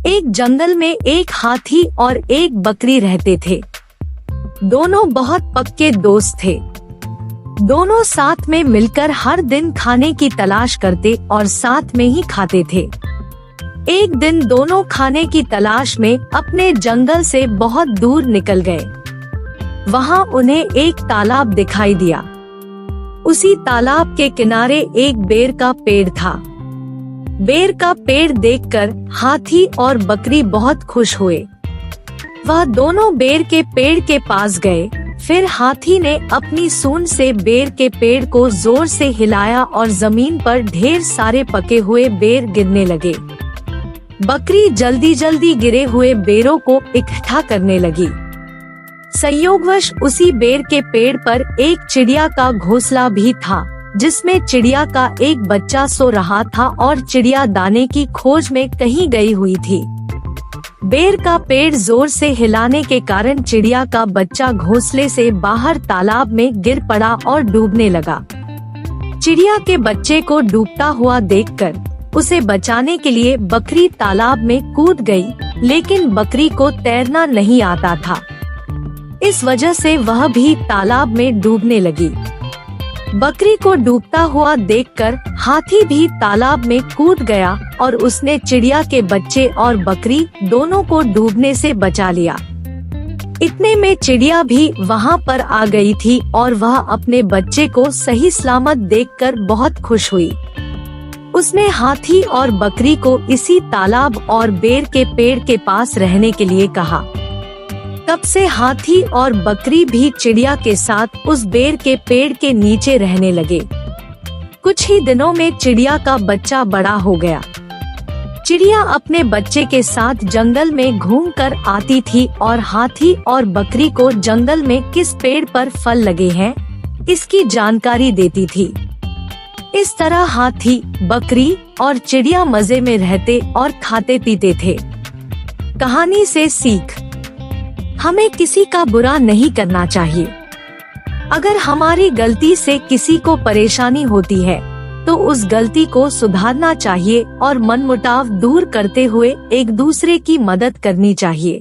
एक जंगल में एक हाथी और एक बकरी रहते थे। दोनों बहुत पक्के दोस्त थे। दोनों साथ में मिलकर हर दिन खाने की तलाश करते और साथ में ही खाते थे। एक दिन दोनों खाने की तलाश में अपने जंगल से बहुत दूर निकल गए। वहाँ उन्हें एक तालाब दिखाई दिया। उसी तालाब के किनारे एक बेर का पेड़ था। बेर का पेड़ देखकर हाथी और बकरी बहुत खुश हुए। वह दोनों बेर के पेड़ के पास गए। फिर हाथी ने अपनी सूंड से बेर के पेड़ को जोर से हिलाया और जमीन पर ढेर सारे पके हुए बेर गिरने लगे। बकरी जल्दी जल्दी गिरे हुए बेरों को इकट्ठा करने लगी। संयोगवश उसी बेर के पेड़ पर एक चिड़िया का घोंसला भी था, जिसमें चिड़िया का एक बच्चा सो रहा था और चिड़िया दाने की खोज में कहीं गई हुई थी। बेर का पेड़ जोर से हिलाने के कारण चिड़िया का बच्चा घोंसले से बाहर तालाब में गिर पड़ा और डूबने लगा। चिड़िया के बच्चे को डूबता हुआ देखकर उसे बचाने के लिए बकरी तालाब में कूद गई, लेकिन बकरी को तैरना नहीं आता था। इस वजह से वह भी तालाब में डूबने लगी। बकरी को डूबता हुआ देखकर हाथी भी तालाब में कूद गया और उसने चिड़िया के बच्चे और बकरी दोनों को डूबने से बचा लिया। इतने में चिड़िया भी वहाँ पर आ गई थी और वह अपने बच्चे को सही सलामत देखकर बहुत खुश हुई। उसने हाथी और बकरी को इसी तालाब और बेर के पेड़ के पास रहने के लिए कहा। तब से हाथी और बकरी भी चिड़िया के साथ उस बेर के पेड़ के नीचे रहने लगे। कुछ ही दिनों में चिड़िया का बच्चा बड़ा हो गया। चिड़िया अपने बच्चे के साथ जंगल में घूमकर आती थी और हाथी और बकरी को जंगल में किस पेड़ पर फल लगे हैं इसकी जानकारी देती थी। इस तरह हाथी, बकरी और चिड़िया मजे में रहते और खाते पीते थे। कहानी से सीख: हमें किसी का बुरा नहीं करना चाहिए। अगर हमारी गलती से किसी को परेशानी होती है तो उस गलती को सुधारना चाहिए और मनमुटाव दूर करते हुए एक दूसरे की मदद करनी चाहिए।